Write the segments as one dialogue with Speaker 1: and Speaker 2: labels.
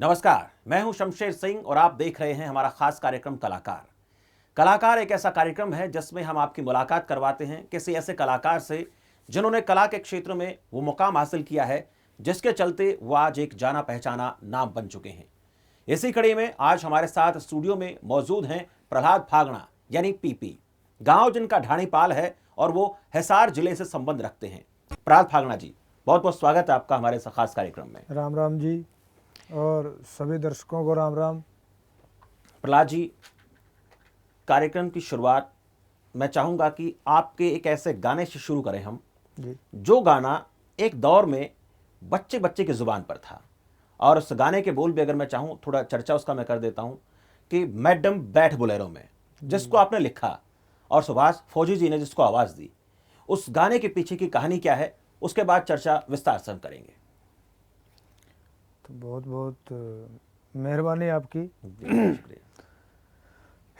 Speaker 1: नमस्कार, मैं हूं शमशेर सिंह और आप देख रहे हैं हमारा खास कार्यक्रम कलाकार। कलाकार एक ऐसा कार्यक्रम है जिसमें हम आपकी मुलाकात करवाते हैं किसी ऐसे कलाकार से जिन्होंने कला के क्षेत्र में वो मुकाम हासिल किया है जिसके चलते वो आज एक जाना पहचाना नाम बन चुके हैं। इसी कड़ी में आज हमारे साथ स्टूडियो में मौजूद हैं प्रहलाद फागणा यानी पीपी, गांव जिनका ढाणीपाल है और वो हिसार जिले से संबंध रखते हैं। प्रहलाद फागणा जी, बहुत बहुत स्वागत है आपका हमारे खास कार्यक्रम में।
Speaker 2: राम राम जी और सभी दर्शकों को राम राम।
Speaker 1: प्रहलाद जी, कार्यक्रम की शुरुआत मैं चाहूंगा कि आपके एक ऐसे गाने से शुरू करें हम
Speaker 2: जी।
Speaker 1: जो गाना एक दौर में बच्चे बच्चे की जुबान पर था, और उस गाने के बोल भी अगर मैं चाहूं थोड़ा चर्चा उसका मैं कर देता हूं कि मैडम बैठ बोलेरो में, जिसको आपने लिखा और सुभाष फौजी जी ने जिसको आवाज दी, उस गाने के पीछे की कहानी क्या है, उसके बाद चर्चा विस्तार से हम करेंगे।
Speaker 2: तो बहुत बहुत मेहरबानी आपकी।
Speaker 1: शुक्रिया।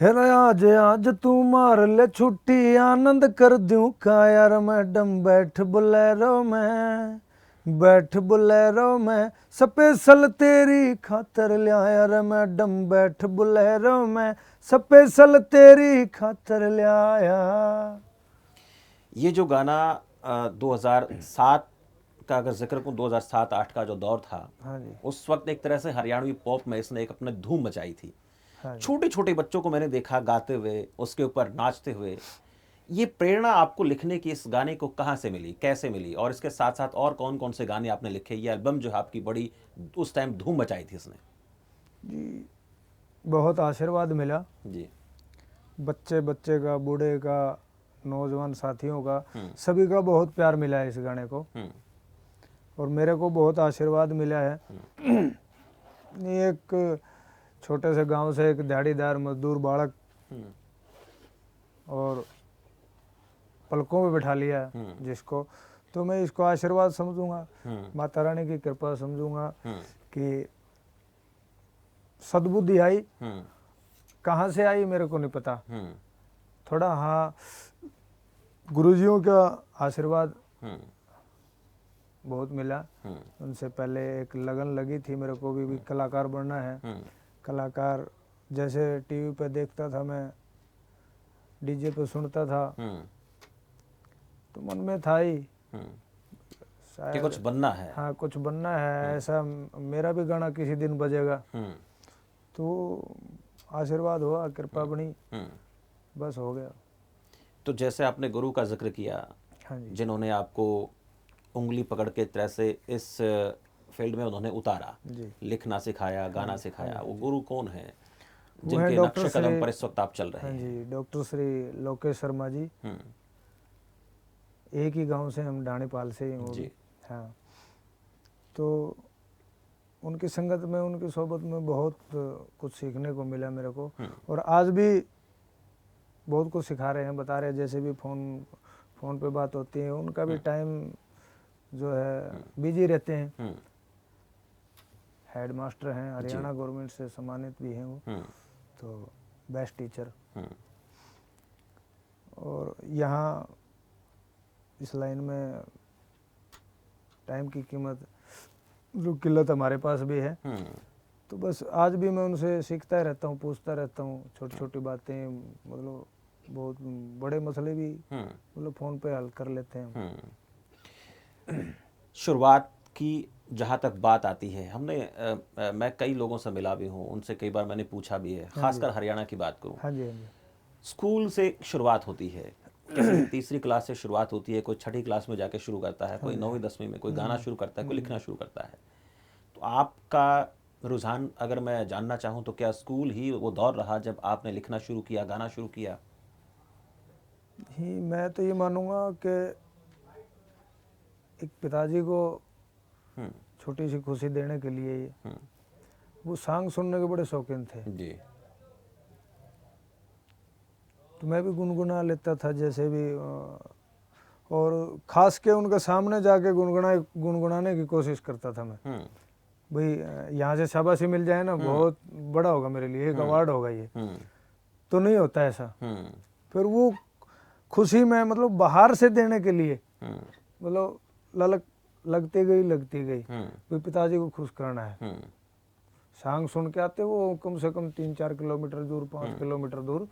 Speaker 2: है आज आज तू मार ले छुट्टी आनंद कर दूं का यार मैडम बैठ बोलेरो में, बैठ बोलेरो में स्पेशल तेरी खातर लिया यार मैडम बैठ बोलेरो में स्पेशल तेरी खातर लिया।
Speaker 1: ये जो गाना 2007 का अगर जिक्र करूं, 2007-8 का जो दौर था,
Speaker 2: हाँ जी।
Speaker 1: उस वक्त एक तरह से हरियाणवी पॉप में इसने एक अपने धूम मचाई थी।
Speaker 2: हाँ जी।
Speaker 1: छोटे छोटे बच्चों को मैंने देखा गाते हुए, उसके ऊपर नाचते हुए। ये प्रेरणा आपको लिखने की इस गाने को कहाँ से मिली, कैसे मिली, और इसके साथ साथ और कौन कौन से गाने आपने लिखे? ये एल्बम जो है आपकी बड़ी उस टाइम धूम मचाई थी इसने।
Speaker 2: जी बहुत आशीर्वाद मिला
Speaker 1: जी।
Speaker 2: बच्चे बच्चे का, बूढ़े का, नौजवान साथियों का, सभी का बहुत प्यार मिला है इस गाने को, और मेरे को बहुत आशीर्वाद मिला है। ये एक छोटे से गांव से एक दिहाड़ीदार मजदूर बालक और पलकों में बिठा लिया है जिसको, तो मैं इसको आशीर्वाद समझूंगा, माता रानी की कृपा समझूंगा कि सद्बुद्धि आई। कहाँ से आई मेरे को नहीं पता, थोड़ा हाँ गुरुजियों का आशीर्वाद बहुत मिला। उनसे पहले एक लगन लगी थी मेरे को भी कलाकार बनना है। कलाकार जैसे टीवी पे देखता था मैं, डीजे पे सुनता था, तो मन में था ही
Speaker 1: कि कुछ बनना है।
Speaker 2: हाँ कुछ बनना है, ऐसा मेरा भी गाना किसी दिन बजेगा। तो आशीर्वाद हुआ, कृपा बनी, बस हो गया।
Speaker 1: तो जैसे आपने गुरु का जिक्र किया,
Speaker 2: हाँ जी।
Speaker 1: जिन्होंने आपको उंगली पकड़ के तरह से इस फील्ड में उन्होंने उतारा, लिखना सिखाया, गाना सिखाया, वो गुरु कौन है जिनके नक्शे कदम पर इस वक्त आप चल रहे हैं?
Speaker 2: हाँ जी, डॉक्टर श्री लोकेश शर्मा जी। एक ही गांव से हम ढाणीपाल से ही
Speaker 1: जी।
Speaker 2: हाँ, तो उनकी संगत में, उनकी सोबत में बहुत कुछ सीखने को मिला मेरे को, और आज भी बहुत कुछ सिखा रहे हैं, बता रहे हैं। जैसे भी फोन पे बात होती है, उनका भी टाइम जो है बिजी रहते हैं। हेड मास्टर हैं, हरियाणा गवर्नमेंट से सम्मानित भी हैं वो, तो बेस्ट टीचर। और यहाँ इस लाइन में टाइम की कीमत, जो किल्लत हमारे पास भी है, तो बस आज भी मैं उनसे सीखता रहता हूँ, पूछता रहता हूँ, छोटी छोटी बातें, मतलब बहुत बड़े मसले भी मतलब फ़ोन पे हल कर लेते हैं।
Speaker 1: शुरुआत की जहाँ तक बात आती है, मैं कई लोगों से मिला भी हूँ, उनसे कई बार मैंने पूछा भी है, खासकर हरियाणा की बात करूँ।
Speaker 2: हाँ जी, हाँ जी।
Speaker 1: स्कूल से शुरुआत होती है, किसी तीसरी क्लास से शुरुआत होती है, कोई छठी क्लास में जाके शुरू करता है, कोई 9वीं 10वीं में, कोई गाना शुरू करता है, कोई लिखना शुरू करता है। तो आपका रुझान अगर मैं जानना चाहूँ तो क्या स्कूल ही वो दौर रहा जब आपने लिखना शुरू किया, गाना शुरू किया?
Speaker 2: मैं तो ये मानूंगा कि एक पिताजी को छोटी सी खुशी देने के लिए वो सॉन्ग सुनने के बड़े शौकीन थे
Speaker 1: जी।
Speaker 2: तो मैं भी गुनगुना लेता था जैसे भी, और खास के उनके सामने जाके गुनगुनाने की कोशिश करता था मैं। भाई यहाँ से शाबाशी मिल जाए ना, बहुत बड़ा होगा मेरे लिए, एक अवार्ड होगा ये। तो नहीं होता ऐसा। फिर वो खुशी में मतलब बाहर से देने के लिए मतलब लगती गई भाई पिताजी को खुश करना है, सॉन्ग सुन के आते वो कम से कम 3-4 किलोमीटर दूर, 5 किलोमीटर दूर।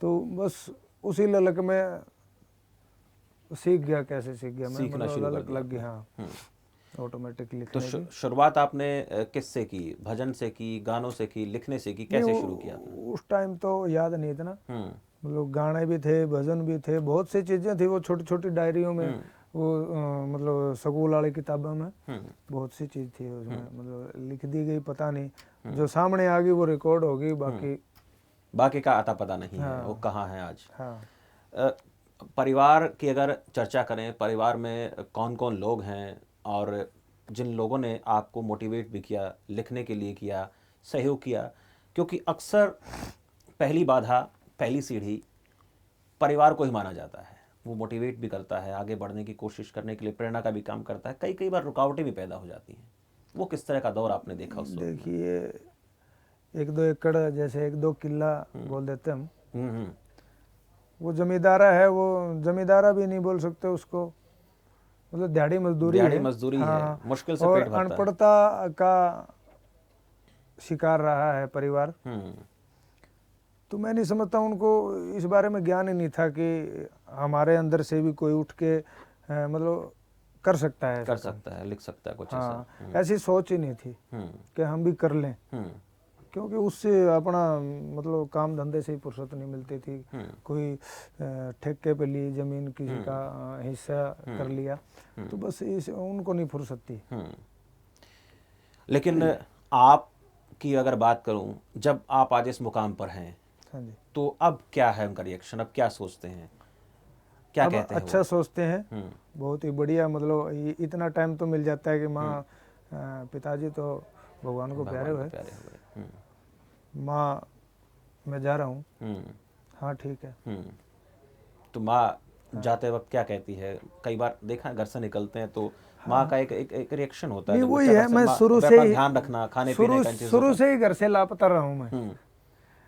Speaker 2: तो बस उसी ललक में सीख गया, कैसे सीख गया मैं,
Speaker 1: सीखना शुरू कर
Speaker 2: ललक
Speaker 1: दिया
Speaker 2: लग गई। हाँ, ऑटोमेटिक
Speaker 1: तो
Speaker 2: लिखने की।
Speaker 1: शुरुआत आपने किससे की? भजन से की, गानों से की, लिखने से की, कैसे शुरू किया था?
Speaker 2: उस टाइम तो याद नहीं इतना,
Speaker 1: हम्म
Speaker 2: मतलब गाने भी थे, भजन भी थे, बहुत सी चीजें थी वो छोटी छोटी डायरियों में, वो मतलब स्कूल वाली किताबों में बहुत सी चीज थी उसमें, मतलब लिख दी गई, पता नहीं जो सामने आ गई वो रिकॉर्ड होगी,
Speaker 1: बाकी का आता पता नहीं है
Speaker 2: हाँ,
Speaker 1: वो कहाँ है आज।
Speaker 2: हाँ।
Speaker 1: परिवार की अगर चर्चा करें, परिवार में कौन कौन लोग हैं और जिन लोगों ने आपको मोटिवेट भी किया, लिखने के लिए किया, सहयोग किया? क्योंकि अक्सर पहली बाधा, पहली सीढ़ी परिवार को ही माना जाता है। वो मोटिवेट भी करता है, आगे बढ़ने की कोशिश करने के लिए प्रेरणा का भी काम करता है। कई कई बार रुकावटें भी पैदा हो जाती हैं। वो किस तरह का दौर आपने देखा उस वक्त में?
Speaker 2: देखिए 1-2 एकड़, जैसे 1-2 किला बोल देते हम,
Speaker 1: हम्म
Speaker 2: वो जमींदारा है, वो जमींदारा भी नहीं बोल सकते उसको, मतलब दिहाड़ी मजदूरी
Speaker 1: दिहाड़ी
Speaker 2: है।
Speaker 1: मजदूरी है,
Speaker 2: हाँ,
Speaker 1: मुश्किल से
Speaker 2: और
Speaker 1: पेट भरता है।
Speaker 2: अनपढ़ता का शिकार रहा है परिवार। तो मैं नहीं समझता, उनको इस बारे में ज्ञान ही नहीं था कि हमारे अंदर से भी कोई उठ के मतलब कर सकता है,
Speaker 1: कर सकता है, लिख सकता है कुछ
Speaker 2: हाँ,
Speaker 1: ऐसा।
Speaker 2: ऐसी सोच ही नहीं थी कि हम भी कर लें, क्योंकि उससे अपना मतलब काम धंधे से ही फुर्सत नहीं मिलती थी। कोई ठेके पे ली जमीन, किसी का हिस्सा कर लिया, तो बस इस उनको नहीं फुर्सत थी।
Speaker 1: लेकिन आपकी अगर बात करूं, जब आप आज इस मुकाम पर हैं,
Speaker 2: हाँ जी,
Speaker 1: तो अब क्या है उनका रिएक्शन? अब क्या सोचते हैं, क्या
Speaker 2: अब
Speaker 1: कहते हैं
Speaker 2: अच्छा
Speaker 1: वो?
Speaker 2: सोचते हैं, बहुत ही बढ़िया, मतलब इतना टाइम तो मिल जाता है कि माँ पिताजी तो भगवान को प्यारे
Speaker 1: भगवान को
Speaker 2: हुए,
Speaker 1: प्यारे हो गए।
Speaker 2: माँ मैं जा रहा हूँ, हाँ ठीक है।
Speaker 1: तो माँ जाते वक्त क्या कहती है? कई बार देखा है, घर से निकलते हैं तो माँ का एक रिएक्शन होता है
Speaker 2: नहीं
Speaker 1: जब
Speaker 2: वही
Speaker 1: बच्चा घर
Speaker 2: है,
Speaker 1: से,
Speaker 2: मैं
Speaker 1: माँ
Speaker 2: शुरू
Speaker 1: अब
Speaker 2: से
Speaker 1: अपना
Speaker 2: ही
Speaker 1: ध्यान रखना, खाने पीने का, इन चीज़ों
Speaker 2: शुरू
Speaker 1: का।
Speaker 2: से ही घर से लापता रहा हूँ मैं।
Speaker 1: हम्म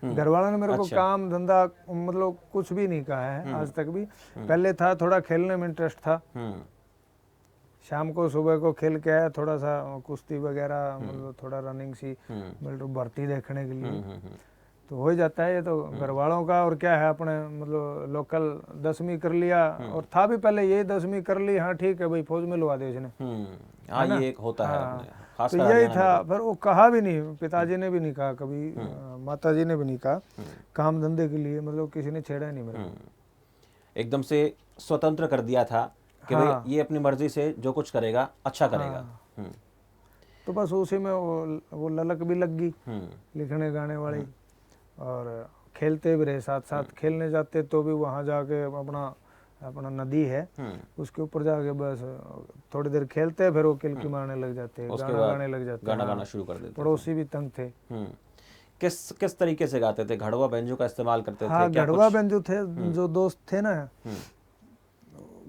Speaker 2: घर वालों ने मेरे को
Speaker 1: अच्छा।
Speaker 2: काम धंधा मतलब कुछ भी नहीं कहा है आज तक भी। पहले था थोड़ा खेलने में इंटरेस्ट था, शाम को सुबह को खेल के आया, थोड़ा सा कुश्ती वगैरह, मतलब थोड़ा रनिंग सी, मतलब भर्ती देखने के लिए तो हो ही जाता है ये तो घर वालों का। और क्या है, अपने मतलब लोकल 10वीं कर लिया, और था भी पहले यही 10वीं कर ली, हाँ ठीक है भाई फौज में लगा दे इसने,
Speaker 1: हाँ,
Speaker 2: है ना।
Speaker 1: ये एक होता है
Speaker 2: हाँ,
Speaker 1: अपने,
Speaker 2: तो
Speaker 1: खासकर
Speaker 2: यही
Speaker 1: हरियाणा में
Speaker 2: था।
Speaker 1: तो।
Speaker 2: फिर वो कहा भी नहीं, पिताजी ने भी नहीं कहा कभी, माताजी ने भी नहीं कहा काम धंधे के लिए, मतलब किसी ने छेड़ा ही नहीं मेरे को।
Speaker 1: एकदम से स्वतंत्र कर दिया था कि भाई
Speaker 2: हाँ,
Speaker 1: ये अपनी मर्जी से जो कुछ करेगा अच्छा करेगा।
Speaker 2: हाँ, तो बस उसी में वो ललक भी लग गई लिखने गाने वाली। और खेलते भी रहे साथ साथ, खेलने जाते तो भी वहाँ जाके अपना अपना नदी है उसके ऊपर जाके बस थोड़ी देर खेलते, फिर वो किलकी मारने लग जाते,
Speaker 1: उसके
Speaker 2: गाना
Speaker 1: बाद
Speaker 2: गाने लग जाते।
Speaker 1: गाना
Speaker 2: हाँ,
Speaker 1: गाना शुरू कर देते थे।
Speaker 2: पड़ोसी भी तंग थे।
Speaker 1: किस किस तरीके से गाते थे? घड़वा बेंजू का इस्तेमाल करते थे
Speaker 2: हाँ,
Speaker 1: क्या
Speaker 2: गढ़वा
Speaker 1: कुछ?
Speaker 2: बेंजू थे, जो दोस्त थे ना,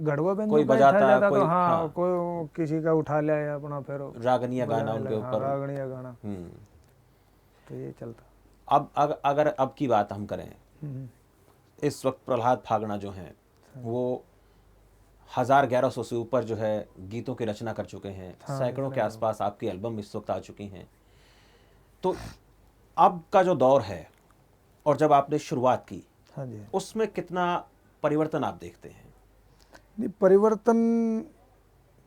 Speaker 2: गढ़वा बेंजू
Speaker 1: कोई
Speaker 2: का ही था
Speaker 1: बजाता,
Speaker 2: ज्यादा, तो
Speaker 1: कोई
Speaker 2: हाँ कोई किसी का उठा लिया या अपना फिर
Speaker 1: रागनिया गाना
Speaker 2: बजाने
Speaker 1: उनके
Speaker 2: लगा। हाँ,
Speaker 1: ऊपर।
Speaker 2: रागड़िया गाना, तो ये चलता।
Speaker 1: अगर अब की बात हम करें,
Speaker 2: हम्म,
Speaker 1: इस वक्त प्रहलाद फागड़ा जो हैं वो 1100 से ऊपर जो है गीतों की रचना कर चुके हैं।
Speaker 2: हाँ,
Speaker 1: सैकड़ों के
Speaker 2: रचना
Speaker 1: आसपास आपकी एल्बम इस वक्त आ चुकी हैं। तो अब का जो दौर है और जब आपने शुरुआत की,
Speaker 2: हाँ जी।
Speaker 1: उसमें कितना परिवर्तन आप देखते हैं?
Speaker 2: नहीं, परिवर्तन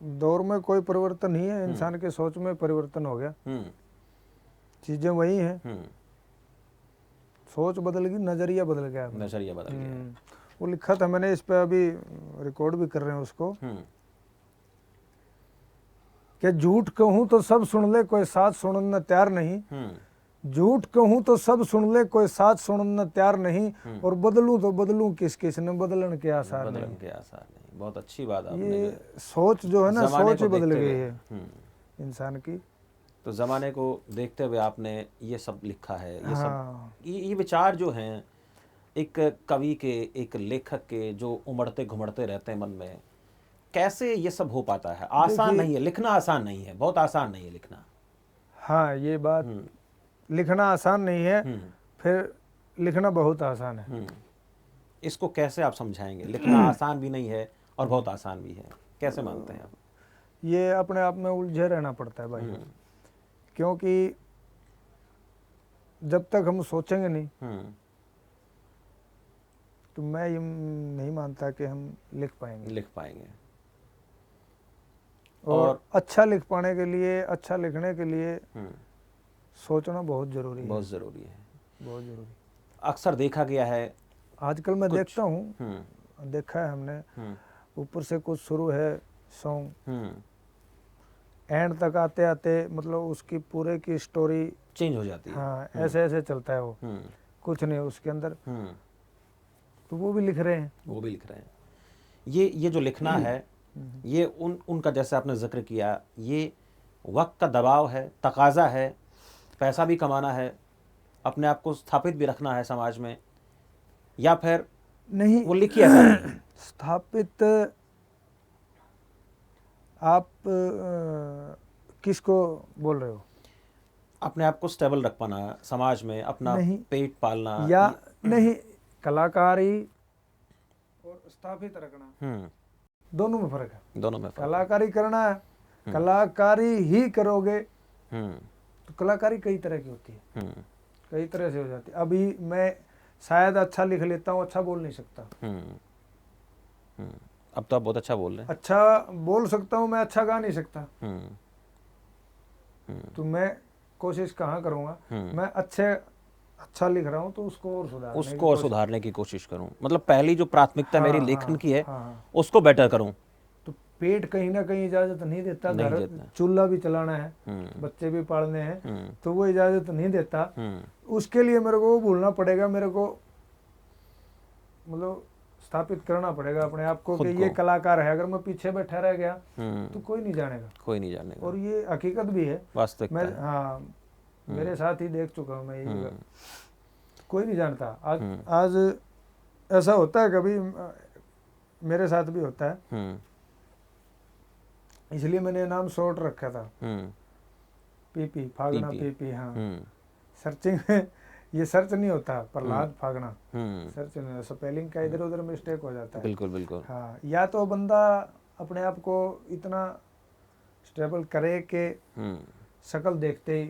Speaker 2: दौर में कोई परिवर्तन नहीं है, इंसान के सोच में परिवर्तन हो गया, चीजें वही हैं, सोच बदल गई, नजरिया बदल गया अपना।
Speaker 1: नजरिया बदल गया।
Speaker 2: वो लिखा था मैंने, इस पे अभी रिकॉर्ड भी कर रहे हैं उसको, कि झूठ कहूं तो सब सुन ले, कोई साथ सुनने तैयार नहीं। झूठ कहूं तो सब सुन ले, कोई साथ सुनने तैयार नहीं। और बदलूं तो बदलूं किस किस ने, बदलन के आसार नहीं।
Speaker 1: बदलन के आसार नहीं। बहुत अच्छी बात आपने,
Speaker 2: ये सोच जो है ना,
Speaker 1: ज़माने
Speaker 2: सोच
Speaker 1: को
Speaker 2: ही बदल
Speaker 1: देखते
Speaker 2: गई
Speaker 1: हुए।
Speaker 2: है इंसान की।
Speaker 1: तो ज़माने को देखते हुए आपने ये सब लिखा है। ये सब
Speaker 2: हाँ,
Speaker 1: ये विचार जो हैं एक कवि के, एक लेखक के, जो उमड़ते घुमड़ते रहते हैं मन में, कैसे ये सब हो पाता है? आसान
Speaker 2: देखिए,
Speaker 1: नहीं है लिखना, आसान नहीं है, बहुत आसान नहीं है लिखना।
Speaker 2: हाँ ये बात, लिखना आसान नहीं है, फिर लिखना बहुत आसान है।
Speaker 1: इसको कैसे आप समझाएंगे? लिखना आसान भी नहीं है और बहुत आसान भी है, कैसे मानते हैं आप?
Speaker 2: ये अपने आप में उलझे रहना पड़ता है भाई, क्योंकि जब तक हम सोचेंगे नहीं
Speaker 1: हम्म,
Speaker 2: तो मैं ये नहीं मानता कि हम लिख पाएंगे।
Speaker 1: लिख पाएंगे।
Speaker 2: और अच्छा लिख पाने के लिए, अच्छा लिखने के लिए
Speaker 1: हम्म,
Speaker 2: सोचना बहुत जरूरी है,
Speaker 1: बहुत ज़रूरी है।
Speaker 2: बहुत जरूरी।
Speaker 1: अक्सर देखा गया है
Speaker 2: आजकल मैं
Speaker 1: कुछ-
Speaker 2: देखता हूँ,
Speaker 1: हम्म,
Speaker 2: देखा है हमने,
Speaker 1: हम्म,
Speaker 2: ऊपर से कुछ शुरू है सॉन्ग,
Speaker 1: हम्म,
Speaker 2: एंड तक आते आते मतलब उसकी पूरे की स्टोरी,
Speaker 1: चेंज हो जाती है।
Speaker 2: हाँ ऐसे ऐसे चलता है वो,
Speaker 1: हम्म,
Speaker 2: कुछ नहीं उसके अंदर,
Speaker 1: हम्म,
Speaker 2: तो वो भी लिख रहे हैं।
Speaker 1: वो भी लिख रहे हैं। ये जो लिखना है, ये उनका जैसे आपने जिक्र किया, ये वक्त का दबाव है, तकाजा है, पैसा भी कमाना है, अपने आप को स्थापित भी रखना है समाज में, या फिर
Speaker 2: नहीं
Speaker 1: वो लिखी ऐसा नहीं है?
Speaker 2: स्थापित आप किसको बोल रहे हो?
Speaker 1: अपने आप को स्टेबल रख पाना समाज में, अपना
Speaker 2: नहीं,
Speaker 1: पेट पालना,
Speaker 2: या नहीं, कलाकारी और स्थापित रखना दोनों में फर्क है।
Speaker 1: दोनों में फर्क है।
Speaker 2: कलाकारी करना है, कलाकारी ही करोगे
Speaker 1: हम्म,
Speaker 2: तो कलाकारी कई तरह की होती है,
Speaker 1: हम्म,
Speaker 2: कई तरह से हो जाती है। अभी मैं शायद अच्छा लिख लेता हूँ, अच्छा बोल नहीं सकता,
Speaker 1: हम्म, अब तो आप बहुत अच्छा बोल रहे हैं।
Speaker 2: अच्छा बोल सकता हूँ, मैं अच्छा गा नहीं सकता,
Speaker 1: हम्म,
Speaker 2: तो मैं कोशिश कहाँ करूँगा, मैं अच्छा लिख रहा हूँ तो उसको और सुधारने की
Speaker 1: उसको और सुधारने की कोशिश करूं, मतलब पहली जो प्राथमिकता मेरी लेखन की है
Speaker 2: हाँ,
Speaker 1: उसको बेटर करूं।
Speaker 2: तो पेट कहीं ना कहीं इजाजत नहीं देता,
Speaker 1: नहीं
Speaker 2: घर
Speaker 1: देता।
Speaker 2: चूल्हा भी चलाना है, बच्चे भी पालने हैं, तो वो इजाजत नहीं देता। उसके लिए मेरे को वो भूलना पड़ेगा, मेरे को मतलब स्थापित करना पड़ेगा अपने आप को कि ये कलाकार है। अगर मैं पीछे बैठा रह गया तो कोई नहीं जानेगा,
Speaker 1: कोई नहीं जानेगा।
Speaker 2: और ये हकीकत भी है,
Speaker 1: वास्तविकता
Speaker 2: मैं
Speaker 1: है।
Speaker 2: हाँ मेरे साथ ही देख चुका हूँ मैं ये, कोई नहीं जानता। आज ऐसा होता है, कभी मेरे साथ भी होता है, इसलिए मैंने नाम शॉर्ट रखा था, पीपी फागना, पीपी। हाँ, सर्चिंग में ये सर्च नहीं होता, प्रहलाद फागना सर्च नहीं, स्पेलिंग का इधर उधर मिस्टेक हो जाता है।
Speaker 1: बिल्कुल बिल्कुल।
Speaker 2: हाँ, या तो बंदा अपने आप को इतना स्टेबल करे कि शक्ल देखते ही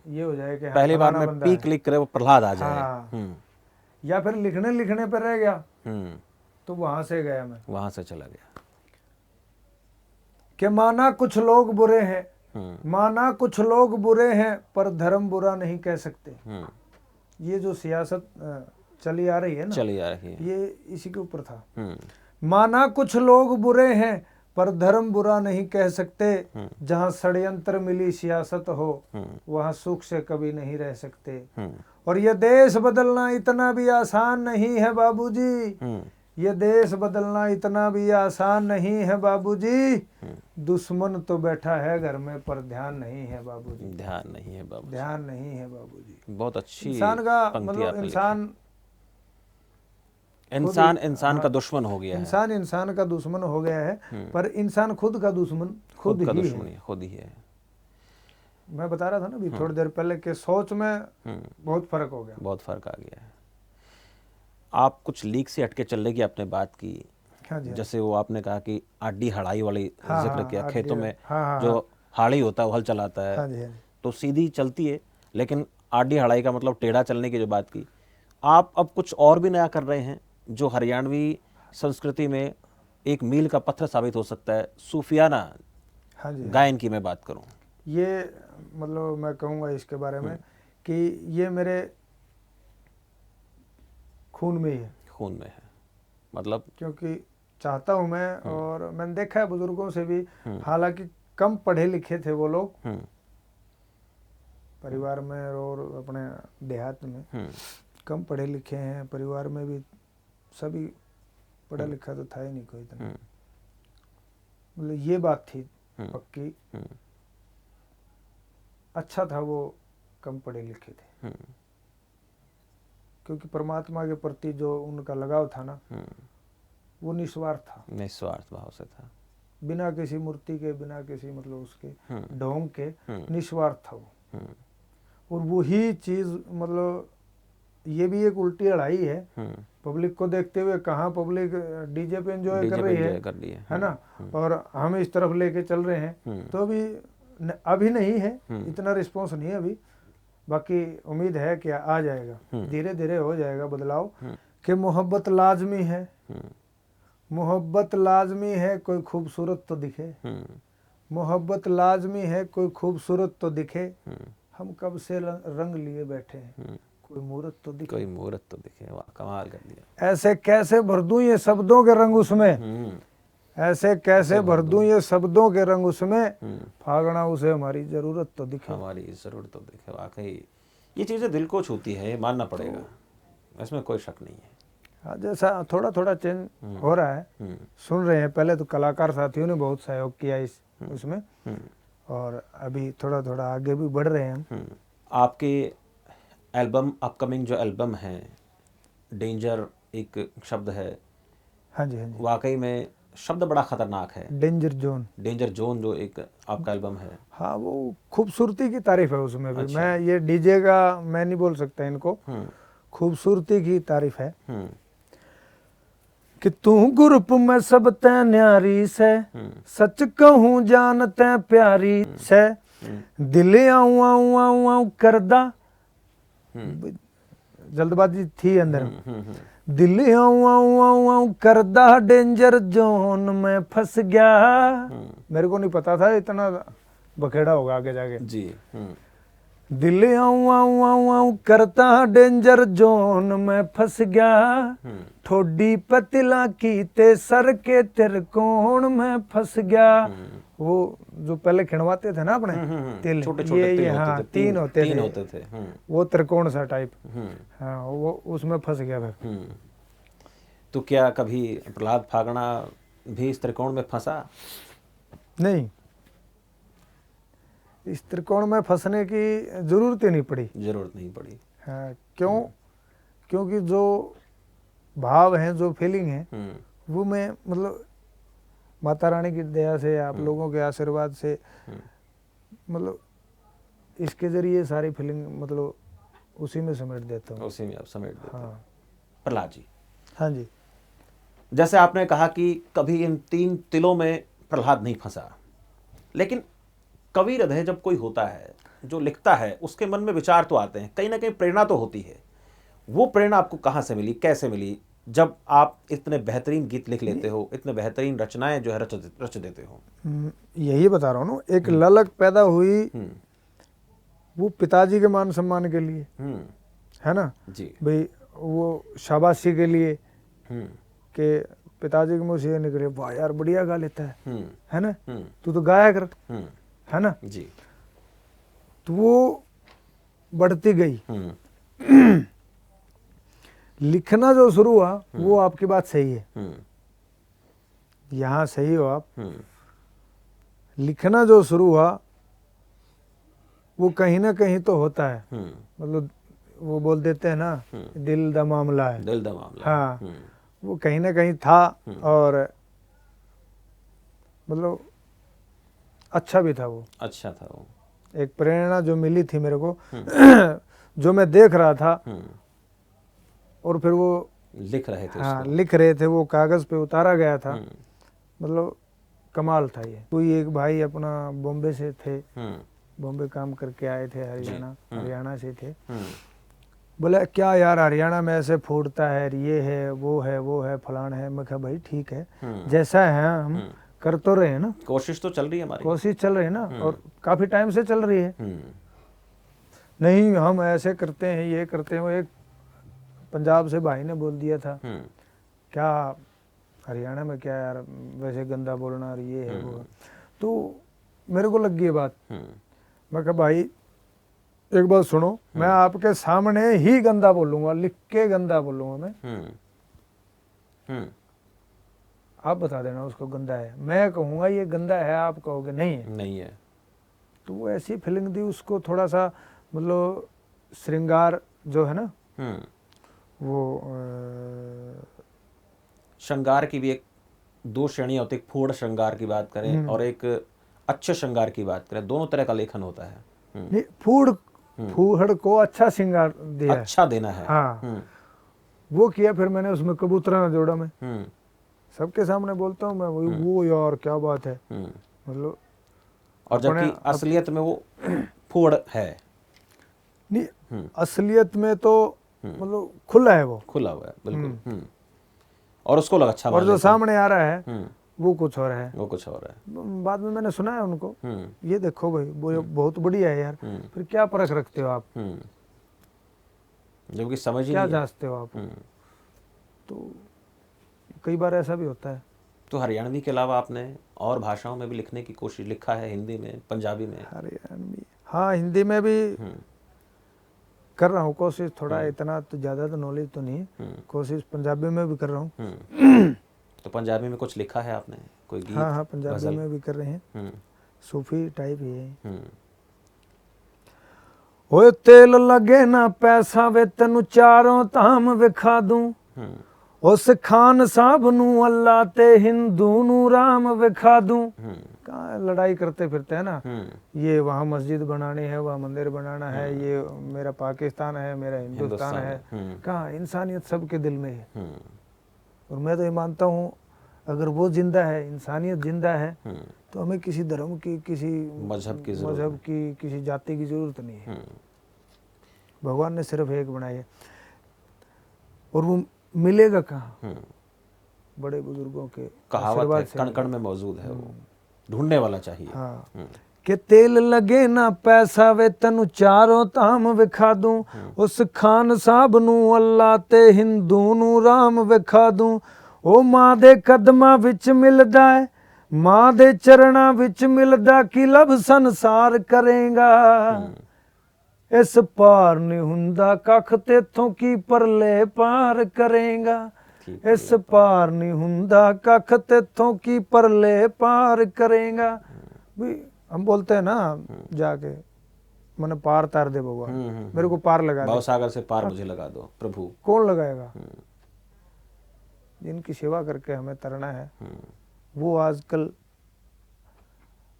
Speaker 2: ये हो जाए कि
Speaker 1: पहली बार में पी क्लिक करे वो प्रहलाद आ जाए।
Speaker 2: हाँ, या फिर लिखने पर रह गया तो वहां से गया, मैं
Speaker 1: वहां से चला गया
Speaker 2: कि माना कुछ लोग बुरे हैं, माना कुछ लोग बुरे हैं, पर धर्म बुरा नहीं कह सकते। ये जो सियासत चली आ रही है ना,
Speaker 1: चली आ रही है,
Speaker 2: ये इसी के ऊपर था। माना कुछ लोग बुरे हैं पर धर्म बुरा नहीं कह सकते, जहां षड्यंत्र मिली सियासत हो वहां सुख से कभी नहीं रह सकते। और ये देश बदलना इतना भी आसान नहीं है बाबूजी, ये देश बदलना इतना भी आसान नहीं है बाबूजी, दुश्मन तो बैठा है घर में पर ध्यान नहीं है बाबूजी,
Speaker 1: ध्यान नहीं है बाबूजी,
Speaker 2: ध्यान नहीं है बाबूजी।
Speaker 1: बहुत अच्छी
Speaker 2: इंसान का
Speaker 1: पंक्ति
Speaker 2: मतलब
Speaker 1: आपने इंसान का दुश्मन हो गया है,
Speaker 2: इंसान का दुश्मन हो गया है, पर इंसान खुद का दुश्मन खुद
Speaker 1: का
Speaker 2: ही
Speaker 1: दुश्मन
Speaker 2: है।
Speaker 1: खुद ही है।
Speaker 2: मैं बता रहा था ना अभी थोड़ी देर पहले कि सोच में बहुत फर्क हो गया,
Speaker 1: बहुत फर्क आ गया है। आप कुछ लीक से हटके चलने की आपने बात की,
Speaker 2: हाँ जी,
Speaker 1: जैसे वो आपने कहा कि आडी हड़ाई वाली जिक्र किया, खेतों में
Speaker 2: हाँ,
Speaker 1: जो हाड़ी होता है वो हल चलाता है,
Speaker 2: हाँ जी, हाँ जी।
Speaker 1: तो सीधी चलती है, लेकिन आडी हड़ाई का मतलब टेढ़ा चलने की जो बात की, आप अब कुछ और भी नया कर रहे हैं जो हरियाणवी संस्कृति में एक मील का पत्थर साबित हो सकता है, सूफियाना
Speaker 2: हाँ जी,
Speaker 1: गायन की मैं बात करूं।
Speaker 2: ये मतलब मैं कहूँगा इसके बारे में कि ये मेरे खून में ही है,
Speaker 1: खून में है, मतलब
Speaker 2: क्योंकि चाहता हूँ मैं, और मैंने देखा है बुजुर्गों से भी, हालांकि कम पढ़े लिखे थे वो लोग परिवार में और अपने देहात में, कम पढ़े लिखे हैं परिवार में भी, सभी पढ़ा लिखा तो था ही नहीं कोई इतना, मतलब ये बात थी पक्की, अच्छा था वो कम पढ़े लिखे थे, क्योंकि परमात्मा के प्रति जो उनका लगाव था ना, वो निस्वार्थ था,
Speaker 1: निस्वार्थ भाव से था,
Speaker 2: बिना किसी मूर्ति के, बिना किसी मतलब उसके ढोंग के, निस्वार्थ था वो। और वही चीज मतलब ये भी एक उल्टी लड़ाई है, पब्लिक को देखते हुए, कहाँ पब्लिक डीजे पे एंजॉय कर रही है ना, और हम इस तरफ लेके चल रहे हैं, तो अभी नहीं है, इतना रिस्पॉन्स नहीं है अभी, बाकी उम्मीद है कि आ जाएगा, धीरे धीरे हो जाएगा बदलाव। कि मोहब्बत लाजमी है, मोहब्बत लाजमी है, कोई खूबसूरत तो दिखे, मोहब्बत लाजमी है, कोई खूबसूरत तो दिखे, हम कब से रंग लिए बैठे हैं, कोई मूरत तो दिखे,
Speaker 1: कोई मूरत तो दिखे। वाह, कमाल कर दिया।
Speaker 2: ऐसे कैसे भर दूं ये शब्दों के रंग उसमें, ऐसे कैसे भर दूं ये शब्दों के रंग उसमें, फागना उसे हमारी जरूरत तो दिखे,
Speaker 1: हमारी जरूरत तो दिखे। वाकई ये चीज़ें दिल को छूती है, ये मानना पड़ेगा, इसमें कोई शक नहीं है।
Speaker 2: हाँ, जैसा थोड़ा थोड़ा चेंज हो रहा है, सुन रहे हैं। पहले तो कलाकार साथियों ने बहुत सहयोग किया इस उसमें, और अभी थोड़ा थोड़ा आगे भी बढ़ रहे हैं हम।
Speaker 1: आपके एल्बम, अपकमिंग जो एल्बम है, डेंजर एक शब्द है।
Speaker 2: हाँ जी, हाँ जी,
Speaker 1: वाकई में शब्द बड़ा खतरनाक है।
Speaker 2: डेंजर जोन,
Speaker 1: डेंजर जोन जो एक आपका एल्बम है।
Speaker 2: हाँ, वो खूबसूरती की तारीफ है उसमें भी। मैं ये डीजे का मैं नहीं बोल सकता इनको, खूबसूरती की तारीफ है। कि तू ग्रुप में सब तै न्यारी से, सच कहूँ जान तै प्यारी से, दिल आऊं आऊं आऊं आऊं करदा, जल्दबाजी थी अंदर में, दिल आऊं आऊं आऊं आऊं करदा, डेंजर जोन में फंस गया। मेरे को नहीं पता था इतना बखेड़ा होगा आगे जाके
Speaker 1: जी।
Speaker 2: दिल आऊं आऊं आऊं आऊं करता, डेंजर जोन में फंस गया, ठोडी पतिला की ते सर के त्रिकोण में फंस गया। वो जो पहले खिंडवाते थे ना अपने तिल,
Speaker 1: छोटे छोटे
Speaker 2: ये हाँ तीन होते
Speaker 1: थे।
Speaker 2: वो त्रिकोण सा टाइप, हाँ, वो उसमें फंस गया फिर।
Speaker 1: तो क्या कभी प्रहलाद फागड़ा भी इस त्रिकोण में फंसा?
Speaker 2: नहीं, इस त्रिकोण में फंसने की जरूरत ही नहीं पड़ी।
Speaker 1: जरूरत नहीं पड़ी।
Speaker 2: हाँ, क्यों? क्योंकि जो भाव है, जो फीलिंग है, वो मैं मतलब माता रानी की दया से, आप लोगों के आशीर्वाद से, मतलब इसके जरिए सारी फीलिंग मतलब उसी में समेट देता हूँ।
Speaker 1: उसी में आप समेट देते हैं।
Speaker 2: हाँ
Speaker 1: प्रहलाद जी,
Speaker 2: हाँ जी,
Speaker 1: जैसे आपने कहा कि कभी इन तीन तिलों में प्रहलाद नहीं फंसा, लेकिन कवि हृदय जब कोई होता है जो लिखता है, उसके मन में विचार तो आते हैं, कहीं ना कहीं प्रेरणा तो होती है। वो प्रेरणा आपको कहाँ से मिली, कैसे मिली, जब आप इतने बेहतरीन गीत लिख लेते हो, इतने बेहतरीन रचनाएं जो है रच देते हो?
Speaker 2: यही बता रहा हूँ ना, एक ललक पैदा हुई वो पिताजी के मान सम्मान के लिए, है ना
Speaker 1: जी
Speaker 2: भाई, वो शाबाशी के लिए, कि पिताजी के मुँह से ये निकले, वाह यार बढ़िया गा लेता है ना, तू तो गाया कर, है ना
Speaker 1: जी।
Speaker 2: तो वो बढ़ती गई। लिखना जो शुरू हुआ वो आपकी बात सही है, यहाँ सही हो आप। लिखना जो शुरू हुआ वो कहीं ना कहीं तो होता है, मतलब वो बोल देते हैं ना, दिल दा मामला है,
Speaker 1: दिल दा मामला।
Speaker 2: हाँ, वो कहीं ना कहीं था, और मतलब अच्छा भी था वो,
Speaker 1: अच्छा था वो।
Speaker 2: एक प्रेरणा जो मिली थी मेरे को, जो मैं देख रहा था, और फिर वो
Speaker 1: लिख रहे थे,
Speaker 2: हाँ लिख रहे थे, वो कागज पे उतारा गया था, मतलब कमाल था ये। कोई एक भाई अपना बॉम्बे से थे, बॉम्बे काम करके आए थे, हरियाणा से थे, बोले क्या यार हरियाणा में ऐसे फूटता है, ये है वो है फलाना है। मैं कहा भाई ठीक है, जैसा है हम कर तो रहे हैं ना,
Speaker 1: कोशिश तो चल रही है हमारी,
Speaker 2: कोशिश चल रही है ना, और काफी टाइम से चल रही है। नहीं हम ऐसे करते हैं, ये करते हैं। वो एक पंजाब से भाई ने बोल दिया था, क्या हरियाणा में क्या यार वैसे गंदा बोलना, और ये है वो है। तो मेरे को लग गई बात, मैं कहा भाई एक बात सुनो, मैं आपके सामने ही गंदा बोलूंगा, लिख के गंदा बोलूंगा मैं, आप बता देना उसको गंदा है, मैं कहूँगा ये गंदा है, आप कहोगे नहीं है। तो वो ऐसी फीलिंग दी उसको, थोड़ा सा मतलब श्रृंगार जो है ना, वो
Speaker 1: श्रृंगार की भी एक दो श्रेणियां होती है, फूड़ श्रृंगार की बात करें और एक अच्छे श्रृंगार की बात करें, दोनों तरह का लेखन होता है।
Speaker 2: नहीं, फूहड़ को अच्छा श्रृंगार दिया,
Speaker 1: अच्छा देना है,
Speaker 2: हाँ वो किया। फिर मैंने उसमें कबूतरा ना जोड़ा, मैं सबके सामने बोलता हूँ मैं, वो यार क्या बात है, मतलब।
Speaker 1: और जबकि असलियत में वो फूड़ है,
Speaker 2: नहीं, असलियत में तो मतलब खुला है वो,
Speaker 1: खुला हुआ है बिल्कुल। और उसको लगा अच्छा
Speaker 2: और जो सामने आ रहा है
Speaker 1: हम्म,
Speaker 2: वो कुछ और है।
Speaker 1: वो कुछ और है।
Speaker 2: बाद में मैंने सुना है उनको,
Speaker 1: हम्म,
Speaker 2: ये देखो भाई वो बहुत बढ़िया है यार, फिर क्या परख रखते हो आप,
Speaker 1: जबकि समझ ही
Speaker 2: क्या
Speaker 1: नहीं है।
Speaker 2: जांचते हो आप। तो कई बार ऐसा भी होता है।
Speaker 1: तो हरियाणवी के अलावा आपने और भाषाओं में भी लिखने की कोशिश, लिखा है हिंदी में, पंजाबी में?
Speaker 2: हरियाणवी, हाँ हिंदी में भी कर रहा हूँ कोशिश, थोड़ा इतना तो ज़्यादा तो नॉलेज तो नहीं है, कोशिश पंजाबी में भी कर रहा हूँ।
Speaker 1: तो पंजाबी में कुछ लिखा है आपने, कोई गीत?
Speaker 2: हाँ हाँ, पंजाबी
Speaker 1: गजल?
Speaker 2: में भी कर रहे हैं, सूफी टाइप ही है। ओए तेल लगे ना पैसा वे तेनू चारों धाम विखा दूं, उस खान साहब नू अल्लाह ते हिंदू नू राम विखा दूं। कहाँ लड़ाई करते फिरते हैं ना, ये वहाँ मस्जिद बनानी है, वहाँ मंदिर बनाना है, ये मेरा पाकिस्तान है, मेरा हिंदुस्तान है। कहाँ इंसानियत सबके दिल में है। और मैं तो ये मानता हूँ अगर वो जिंदा है, इंसानियत जिंदा है, तो हमें किसी धर्म की, किसी
Speaker 1: मजहब
Speaker 2: की, किसी जाति की जरूरत नहीं है। भगवान ने सिर्फ एक बनाई है, और वो मिलेगा कहाँ? बड़े बुजुर्गों के
Speaker 1: कहावत है, कण कण में मौजूद है, वो ढूंढने वाला चाहिए।
Speaker 2: हाँ, कि तेल लगे ना पैसा वे तेनू चारों धाम विखा दूं, उस खान साहब नू अल्लाह ते हिंदू नू राम विखा दूं। ओ मां दे कदमां विच मिलदा है, मां दे चरणां विच मिलदा कि लब संसार करेगा। इस पार नहीं हुंदा कख तेथों की परले पार करेगा। इस पार नहीं हुंदा कख तेथों की परले पार करेगा। भी हम बोलते हैं ना जाके, मैंने पार तार दे भगवान, मेरे को पार लगा दे,
Speaker 1: भवसागर से पार मुझे लगा दो प्रभु।
Speaker 2: कौन लगाएगा? जिनकी सेवा करके हमें तरना है, वो आजकल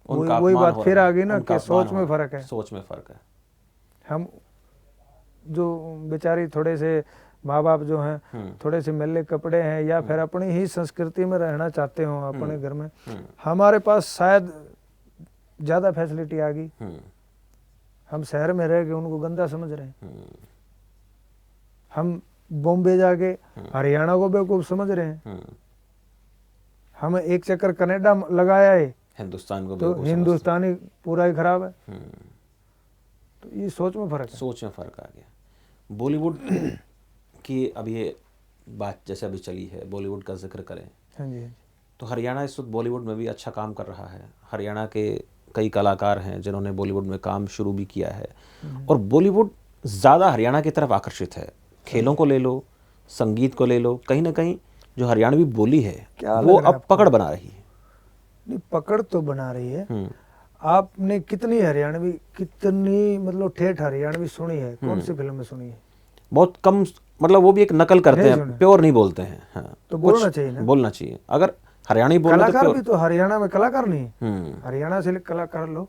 Speaker 2: वही बात फिर आ गई ना कि सोच में फर्क है।
Speaker 1: सोच में फर्क है।
Speaker 2: हम जो बेचारी थोड़े से माँ बाप जो हैं, थोड़े से मैले कपड़े हैं, या फिर अपनी ही संस्कृति में रहना चाहते हो अपने घर में, हमारे पास शायद ज्यादा फैसिलिटी आ गई, हम शहर में रह के उनको गंदा समझ रहे हैं। हम बॉम्बे जाके हरियाणा को बेवकूफ समझ रहे हैं। हम एक चक्कर कनाडा लगाया है,
Speaker 1: हिंदुस्तान को
Speaker 2: तो हिंदुस्तानी पूरा ही खराब है। तो ये सोच में फर्क है।
Speaker 1: सोच में फर्क आ गया। बॉलीवुड की अब ये बात जैसे अभी चली है, बॉलीवुड का जिक्र करें।
Speaker 2: हाँ जी।
Speaker 1: तो हरियाणा इस वक्त बॉलीवुड में भी अच्छा काम कर रहा है। हरियाणा के कई कलाकार हैं जिन्होंने बॉलीवुड में काम शुरू भी किया है, और बॉलीवुड ज़्यादा हरियाणा की तरफ आकर्षित है। खेलों को ले लो, संगीत को ले लो, कहीं ना कहीं जो हरियाणवी बोली है वो अब पकड़ बना रही है।
Speaker 2: नहीं, पकड़ तो बना रही है। आपने कितनी हरियाणवी, कितनी मतलब ठेठ हरियाणवी सुनी है? कौन सी फिल्म में सुनी है?
Speaker 1: बहुत कम, मतलब वो भी एक नकल करते हैं, प्योर नहीं बोलते हैं। हाँ,
Speaker 2: तो बोलना चाहिए ना,
Speaker 1: बोलना चाहिए। अगर हरियाणवी बोलना
Speaker 2: कलाकार भी तो हरियाणा में कलाकार नहीं है, हरियाणा से कलाकार लो।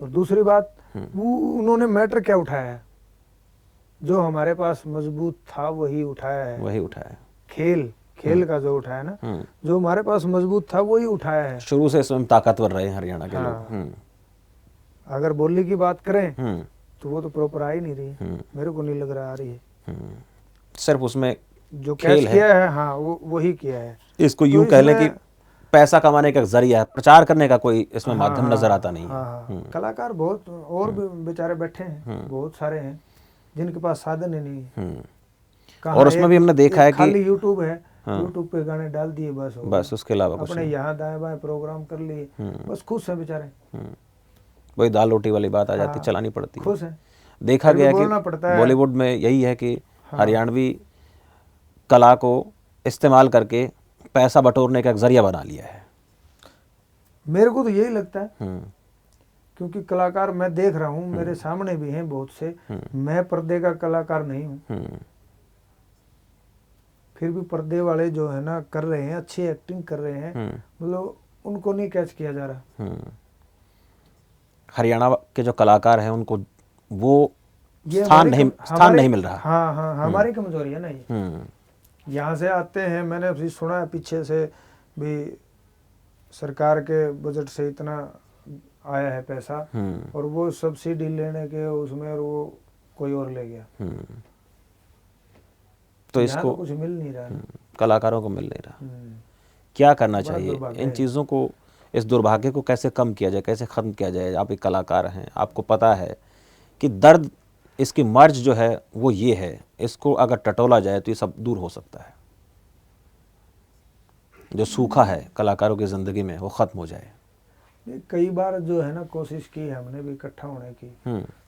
Speaker 2: और दूसरी बात, वो उन्होंने मैटर क्या उठाया है? जो हमारे पास मजबूत था वही उठाया है,
Speaker 1: वही उठाया।
Speaker 2: खेल का जो उठाया ना, जो हमारे पास मजबूत था वही उठाया है।
Speaker 1: शुरू से इसमें ताकतवर रहे हैं हरियाणा के लोग।
Speaker 2: अगर बोली की बात करें तो वो तो प्रॉपर आ ही नहीं रही, मेरे को नहीं लग रहा आ रही है।
Speaker 1: सिर्फ उसमें
Speaker 2: जो कैच किया है, हाँ वो वही किया है।
Speaker 1: इसको यूं कह लें कि पैसा कमाने का जरिया है, प्रचार करने का कोई इसमें माध्यम नजर आता नहीं है।
Speaker 2: कलाकार बहुत और भी बेचारे बैठे हैं, बहुत सारे हैं जिनके पास साधन ही नहीं है।
Speaker 1: और उसमें भी हमने देखा है कि
Speaker 2: खाली यूट्यूब है, यूट्यूब पे गाने डाल दिए
Speaker 1: बस उसके अलावा कुछ
Speaker 2: अपने यहाँ दाएं बाएं प्रोग्राम कर लिए, बस खुश है बेचारे।
Speaker 1: वही दाल रोटी वाली बात आ जाती, चलानी पड़ती है,
Speaker 2: खुश है।
Speaker 1: देखा गया कि बॉलीवुड में यही है कि हरियाणवी कला को इस्तेमाल करके पैसा बटोरने का एक जरिया बना लिया है।
Speaker 2: मेरे को तो यही लगता है, क्योंकि कलाकार मैं देख रहा हूँ, मेरे सामने भी हैं बहुत से। मैं पर्दे का कलाकार नहीं हूँ, फिर भी पर्दे वाले जो है ना कर रहे हैं, अच्छी एक्टिंग कर रहे हैं, मतलब उनको नहीं कैच किया जा रहा।
Speaker 1: हरियाणा के जो कलाकार हैं उनको वो स्थान नहीं मिल रहा।
Speaker 2: हाँ हाँ, हमारी कमजोरी है ना ये। यहाँ से आते हैं, मैंने अभी सुना है पीछे से भी सरकार के बजट से इतना आया है पैसा, और वो सब्सिडी लेने के उसमें और वो कोई और ले गया।
Speaker 1: तो
Speaker 2: यहाँ
Speaker 1: इसको
Speaker 2: तो कुछ मिल नहीं रहा है।
Speaker 1: कलाकारों को मिल नहीं रहा। क्या करना
Speaker 2: बड़ा
Speaker 1: चाहिए
Speaker 2: दुर्भाग्य
Speaker 1: इन
Speaker 2: है।
Speaker 1: चीज़ों को, इस दुर्भाग्य को कैसे कम किया जाए, कैसे ख़त्म किया जाए? आप एक कलाकार हैं, आपको पता है कि दर्द, इसकी मर्ज जो है वो ये है, इसको अगर टटोला जाए तो ये सब दूर हो सकता है। जो सूखा है कलाकारों की ज़िंदगी में वो ख़त्म हो जाए।
Speaker 2: कई बार जो है ना कोशिश की है हमने भी इकट्ठा होने की,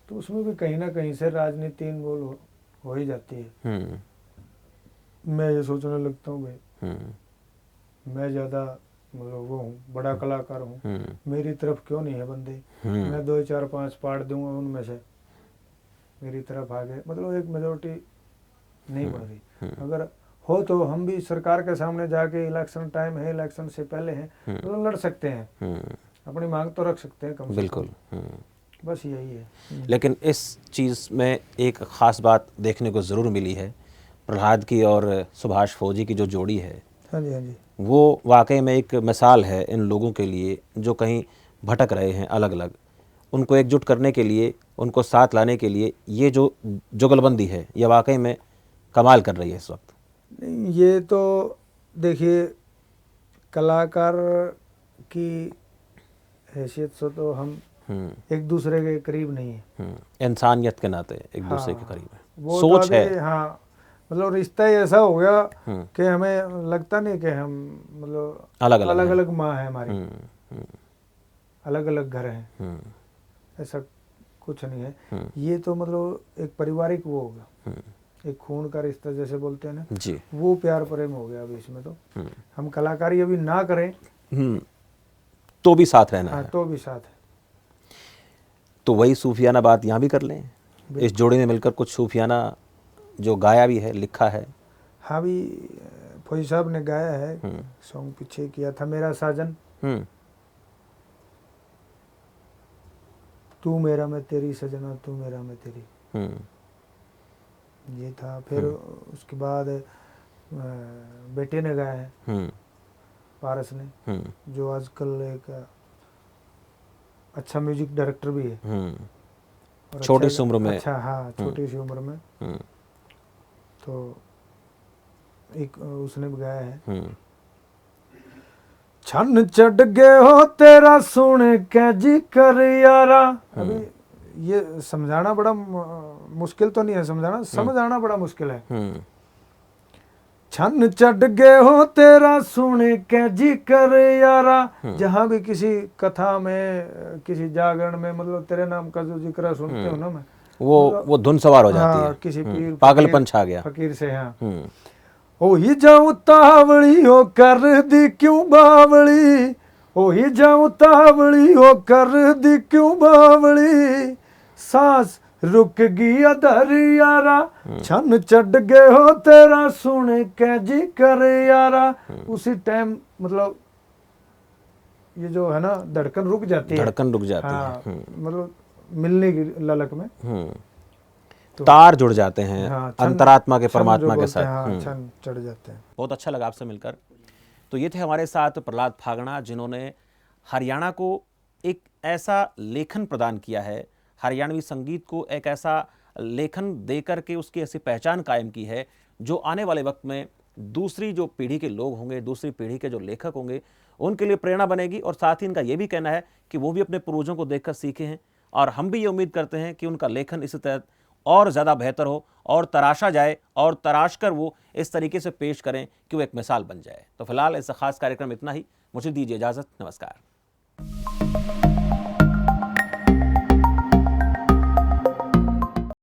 Speaker 2: तो उसमें भी कहीं ना कहीं से राजनीति इन्वॉल्व हो ही जाती है। मैं ये सोचने लगता हूँ भाई मैं ज़्यादा मतलब वो हूँ, बड़ा कलाकार हूँ, मेरी तरफ क्यों नहीं है बंदे, मैं 2 4 5 पार्ट दूंगा, उनमें से मेरी तरफ आ गए, मतलब एक मेजोरिटी नहीं बन रही। अगर हो तो हम भी सरकार के सामने जाके, इलेक्शन टाइम है, इलेक्शन से पहले है, तो लड़ सकते हैं, अपनी मांग तो रख सकते हैं कम से कम।
Speaker 1: बिल्कुल।
Speaker 2: बस यही है।
Speaker 1: लेकिन इस चीज़ में एक ख़ास बात देखने को ज़रूर मिली है, प्रहलाद की और सुभाष फौजी की जो जोड़ी है,
Speaker 2: हाँ जी, हाँ जी,
Speaker 1: वो वाकई में एक मिसाल है इन लोगों के लिए जो कहीं भटक रहे हैं अलग अलग। उनको एकजुट करने के लिए, उनको साथ लाने के लिए ये जो जुगलबंदी है ये वाकई में कमाल कर रही है इस वक्त।
Speaker 2: नहीं, ये तो देखिए कलाकार की हैसियत से तो हम एक दूसरे के करीब नहीं है,
Speaker 1: इंसानियत के नाते एक दूसरे के करीब है,
Speaker 2: वो
Speaker 1: सोच
Speaker 2: तो
Speaker 1: है।
Speaker 2: अभी, हाँ, मतलब रिश्ता ही ऐसा हो गया कि हमें लगता नहीं कि हम मतलब
Speaker 1: अलग
Speaker 2: अलग अलग माँ है हमारी, अलग अलग घर हैं, ऐसा कुछ नहीं है। ये तो मतलब एक पारिवारिक वो होगा, एक खून का रिश्ता जैसे बोलते हैं ना
Speaker 1: जी,
Speaker 2: वो प्यार प्रेम हो गया अभी इसमें। तो हम कलाकारी अभी ना करें
Speaker 1: तो भी साथ रहना
Speaker 2: हाँ,
Speaker 1: है।
Speaker 2: तो भी साथ है।
Speaker 1: तो वही सूफियाना बात यहाँ भी कर लें, इस जोड़ी ने मिलकर कुछ सूफियाना जो गाया भी है, लिखा है।
Speaker 2: हाँ भी फौजी साहब ने गाया है, सॉन्ग पीछे किया था, मेरा साजन तू मेरा मैं तेरी सजना, तू मेरा मैं तेरी, ये था। फिर उसके बाद बेटे ने गाया है, पारस ने, जो आजकल एक अच्छा म्यूजिक डायरेक्टर भी है, और
Speaker 1: छोटी सी उम्र में।
Speaker 2: अच्छा, हाँ, छोटी सी उम्र में, तो एक उसने भी गाया है, छन चढ़ गए हो तेरा सुन के जी कर यारा। अभी ये समझाना बड़ा मुश्किल तो नहीं है, समझाना, समझ आना बड़ा मुश्किल है। छन चढ़ गए हो तेरा सुन के जी कर यारा, जहाँ भी किसी कथा में, किसी जागरण में, मतलब तेरे नाम का जो जिक्र सुनते हो ना, मैं
Speaker 1: वो धुन सवार हो जाती है,
Speaker 2: किसी पीर
Speaker 1: पागलपन छा गया
Speaker 2: फकीर से। हाँ, ओ ही जाऊं तावड़ी हो कर दी क्यों बावड़ी, ओ ही जाऊं तावड़ी हो कर दी क्यों बावड़ी, सांस रुक गया दर यारा, छन चढ़ गए हो तेरा सुन के जी कर यारा। उसी टाइम मतलब ये जो है ना धड़कन रुक जाती है,
Speaker 1: धड़कन रुक जाती
Speaker 2: हाँ,
Speaker 1: है,
Speaker 2: मतलब मिलने की ललक में
Speaker 1: तो तार जुड़ जाते हैं,
Speaker 2: हाँ,
Speaker 1: अंतरात्मा के परमात्मा के साथ।
Speaker 2: हाँ, छन चढ़ जाते हैं।
Speaker 1: बहुत अच्छा लगा आपसे मिलकर। तो ये थे हमारे साथ प्रहलाद फागड़ा, जिन्होंने हरियाणा को एक ऐसा लेखन प्रदान किया है, हरियाणवी संगीत को एक ऐसा लेखन देकर के उसकी ऐसी पहचान कायम की है जो आने वाले वक्त में दूसरी जो पीढ़ी के लोग होंगे, दूसरी पीढ़ी के जो लेखक होंगे, उनके लिए प्रेरणा बनेगी। और साथ ही इनका ये भी कहना है कि वो भी अपने पूर्वजों को देखकर सीखे हैं, और हम भी ये उम्मीद करते हैं कि उनका लेखन इसी तरह और ज़्यादा बेहतर हो और तराशा जाए, और तराश कर वो इस तरीके से पेश करें कि वो एक मिसाल बन जाए। तो फिलहाल इस खास कार्यक्रम इतना ही, मुझे दीजिए इजाज़त, नमस्कार।